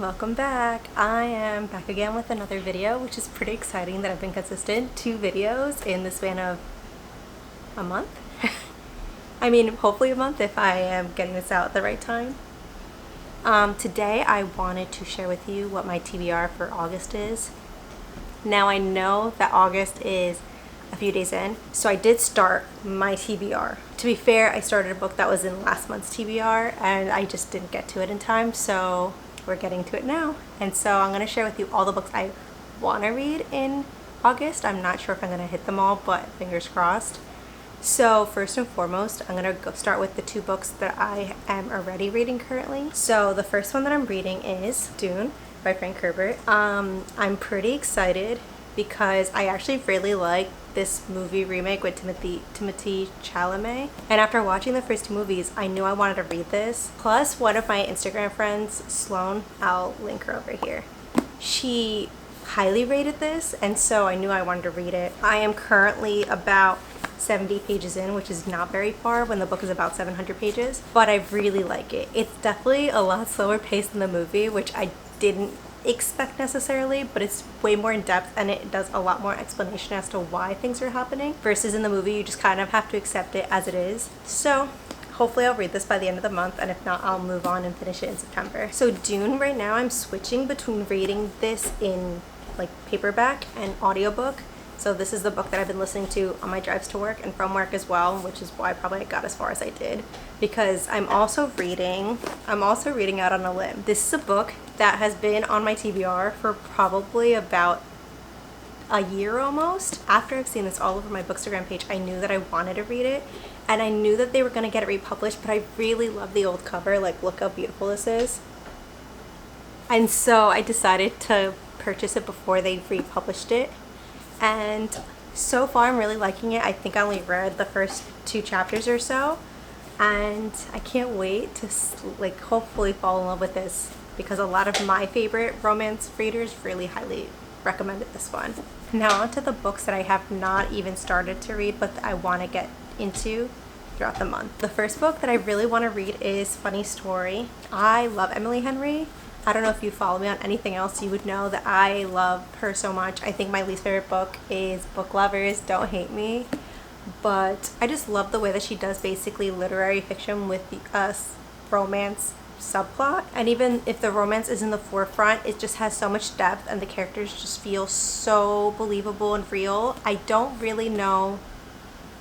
welcome back. I am back again with another video, which is pretty exciting that I've been consistent. 2 videos in the span of a month. I mean, hopefully a month if I am getting this out at the right time. Today I wanted to share with you what my TBR for August is. Now I know that August is a few days in, so I did start my TBR. To be fair, I started a book that was in last month's TBR and I just didn't get to it in time, so we're getting to it now. And so I'm going to share with you all the books I want to read in August. I'm not sure if I'm going to hit them all, but fingers crossed. So first and foremost, I'm going to go start with the 2 books that I am already reading currently. So the first one that I'm reading is Dune by Frank Herbert. I'm pretty excited because I actually really like this movie remake with Timothée Chalamet. And after watching the first 2 movies, I knew I wanted to read this. Plus, one of my Instagram friends, Sloan, I'll link her over here, she highly rated this, and so I knew I wanted to read it. I am currently about 70 pages in, which is not very far when the book is about 700 pages, but I really like it. It's definitely a lot slower paced than the movie, which I didn't expect necessarily, but it's way more in depth and it does a lot more explanation as to why things are happening, versus in the movie you just kind of have to accept it as it is. So hopefully I'll read this by the end of the month, and if not, I'll move on and finish it in September. So Dune, right now I'm switching between reading this in like paperback and audiobook. So this is the book that I've been listening to on my drives to work and from work as well, which is why probably I got as far as I did, because I'm also reading Out on a Limb. This is a book that has been on my TBR for probably about a year almost. After I've seen this all over my Bookstagram page, I knew that I wanted to read it, and I knew that they were going to get it republished, but I really love the old cover. Like, look how beautiful this is. And so I decided to purchase it before they republished it. And so far I'm really liking it. I think I only read the first 2 chapters or so, and I can't wait to like hopefully fall in love with this, because a lot of my favorite romance readers really highly recommended this one. Now on to the books that I have not even started to read but I want to get into throughout the month. The first book that I really want to read is Funny Story. I love Emily Henry. I don't know if you follow me on anything else, you would know that I love her so much. I think my least favorite book is Book Lovers, Don't Hate Me. But I just love the way that she does basically literary fiction with the romance subplot. And even if the romance is in the forefront, it just has so much depth and the characters just feel so believable and real. I don't really know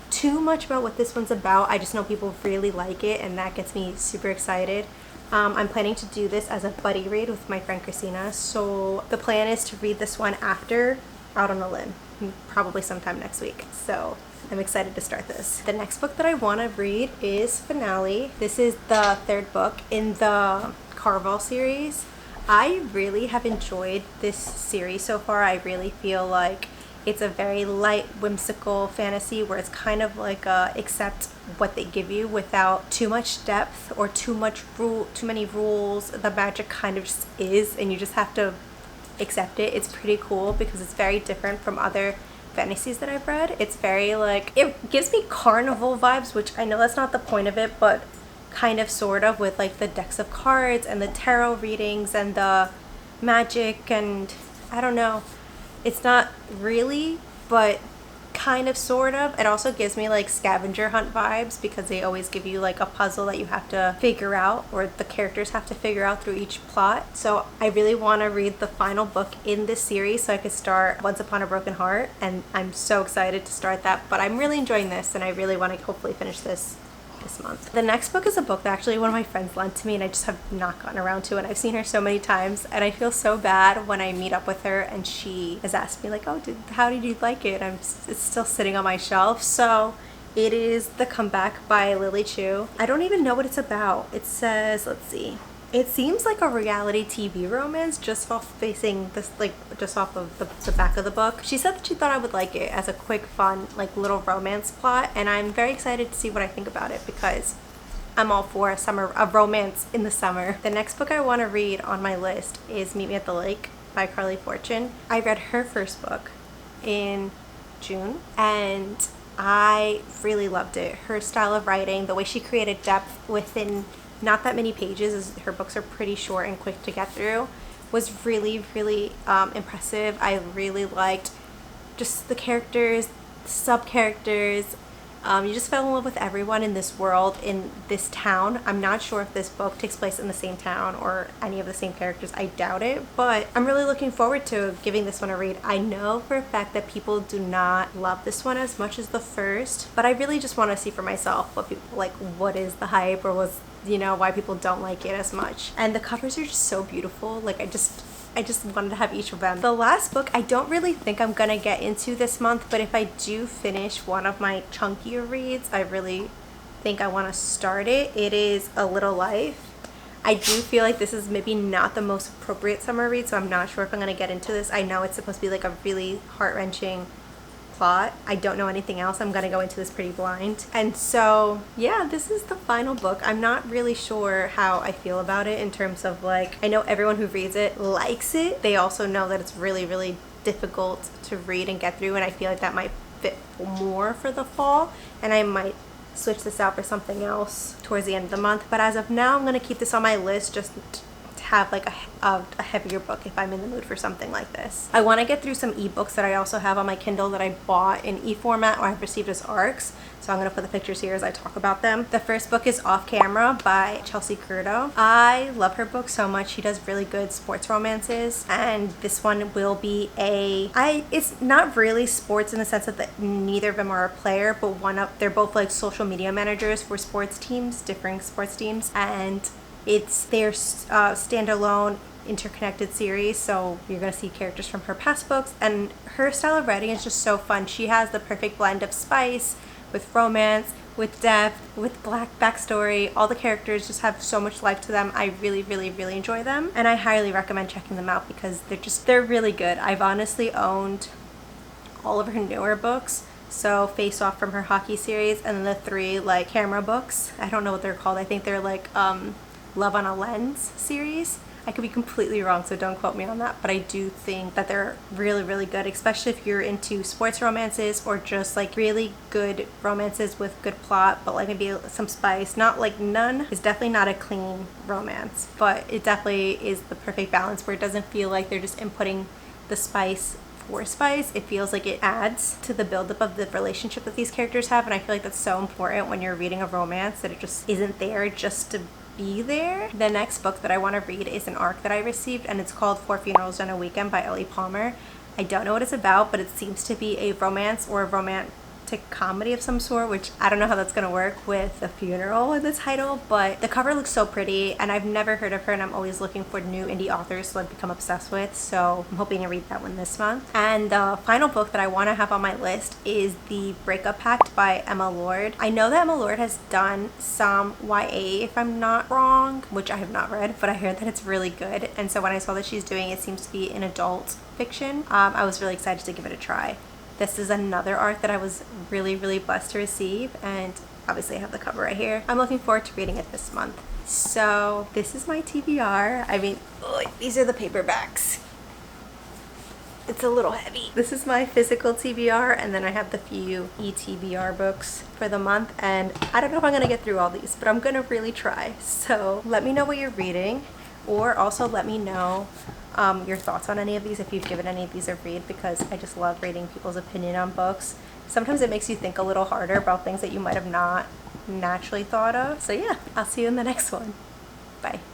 too much about what this one's about. I just know people really like it, and that gets me super excited. I'm planning to do this as a buddy read with my friend Christina, so the plan is to read this one after Out on a Limb, probably sometime next week. So I'm excited to start this. The next book that I want to read is Finale. This is the 3rd book in the Carvel series. I really have enjoyed this series so far. I really feel like it's a very light, whimsical fantasy where it's kind of like accept what they give you without too much depth or too many rules. The magic kind of just is, and you just have to accept it. It's pretty cool because it's very different from other fantasies that I've read. It's very like, it gives me carnival vibes, which I know that's not the point of it, but kind of sort of, with like the decks of cards and the tarot readings and the magic, and I don't know. It's not really, but kind of sort of. It also gives me like scavenger hunt vibes because they always give you like a puzzle that you have to figure out, or the characters have to figure out through each plot. So I really want to read the final book in this series so I could start Once Upon a Broken Heart, and I'm so excited to start that. But I'm really enjoying this, and I really want to hopefully finish this month. The next book is a book that actually one of my friends lent to me, and I just have not gotten around to, and I've seen her so many times, and I feel so bad when I meet up with her and she has asked me like, oh, how did you like it? It's still sitting on my shelf. So it is The Comeback by Lily Chu. I don't even know what it's about. It says, let's see, it seems like a reality TV romance just off of the back of the book. She said that she thought I would like it as a quick, fun, like little romance plot, and I'm very excited to see what I think about it because I'm all for a romance in the summer. The next book I want to read on my list is Meet Me at the Lake by Carly Fortune. I read her first book in June, and I really loved it. Her style of writing, the way she created depth within not that many pages, as her books are pretty short and quick to get through, was really, really impressive. I really liked just the characters, sub-characters. You just fell in love with everyone in this world, in this town. I'm not sure if this book takes place in the same town or any of the same characters. I doubt it, but I'm really looking forward to giving this one a read. I know for a fact that people do not love this one as much as the first, but I really just want to see for myself what people like, what is the hype, or what's, you know, why people don't like it as much. And the covers are just so beautiful. Like I just wanted to have each of them. The last book I don't really think I'm gonna get into this month, but if I do finish one of my chunkier reads, I really think I want to start it. It is A Little Life. I do feel like this is maybe not the most appropriate summer read, so I'm not sure if I'm gonna get into this. I know it's supposed to be like a really heart-wrenching plot. I don't know anything else. I'm gonna go into this pretty blind. And so yeah, this is the final book. I'm not really sure how I feel about it in terms of like, I know everyone who reads it likes it. They also know that it's really, really difficult to read and get through, and I feel like that might fit more for the fall, and I might switch this out for something else towards the end of the month. But as of now, I'm gonna keep this on my list just to have like a heavier book if I'm in the mood for something like this. I want to get through some ebooks that I also have on my Kindle that I bought in e-format or I've received as ARCs, so I'm going to put the pictures here as I talk about them. The first book is Off Camera by Chelsea Curto. I love her book so much. She does really good sports romances, and this one will be it's not really sports in the sense that neither of them are a player, but they're both like social media managers for sports teams, differing sports teams, and it's their standalone interconnected series, so you're going to see characters from her past books, and her style of writing is just so fun. She has the perfect blend of spice with romance, with depth, with black backstory. All the characters just have so much life to them. I really, really, really enjoy them, and I highly recommend checking them out because they're really good. I've honestly owned all of her newer books. So Face Off from her hockey series, and then the 3 like camera books. I don't know what they're called. I think they're like Love on a Lens series. I could be completely wrong, so don't quote me on that, but I do think that they're really, really good, especially if you're into sports romances or just like really good romances with good plot, but like maybe some spice. Not like None is definitely not a clean romance, but it definitely is the perfect balance where it doesn't feel like they're just inputting the spice for spice. It feels like it adds to the buildup of the relationship that these characters have, and I feel like that's so important when you're reading a romance, that it just isn't there just to be there. The next book that I want to read is an ARC that I received, and it's called 4 Funerals in a Weekend by Ellie Palmer. I don't know what it's about, but it seems to be a romance or a romantic comedy of some sort, which I don't know how that's gonna work with a funeral in the title, but the cover looks so pretty, and I've never heard of her, and I'm always looking for new indie authors to like become obsessed with, so I'm hoping to read that one this month. And the final book that I want to have on my list is The Breakup Pact by Emma Lord. I know that Emma Lord has done some YA, if I'm not wrong, which I have not read, but I heard that it's really good, and so when I saw that she's doing it seems to be an adult fiction, I was really excited to give it a try. This is another ARC that I was really, really blessed to receive, and obviously I have the cover right here. I'm looking forward to reading it this month. So this is my TBR. I mean, these are the paperbacks. It's a little heavy. This is my physical TBR, and then I have the few eTBR books for the month, and I don't know if I'm gonna get through all these, but I'm gonna really try. So let me know what you're reading, or also let me know your thoughts on any of these, if you've given any of these a read, because I just love reading people's opinion on books. Sometimes it makes you think a little harder about things that you might have not naturally thought of. So yeah, I'll see you in the next one. Bye.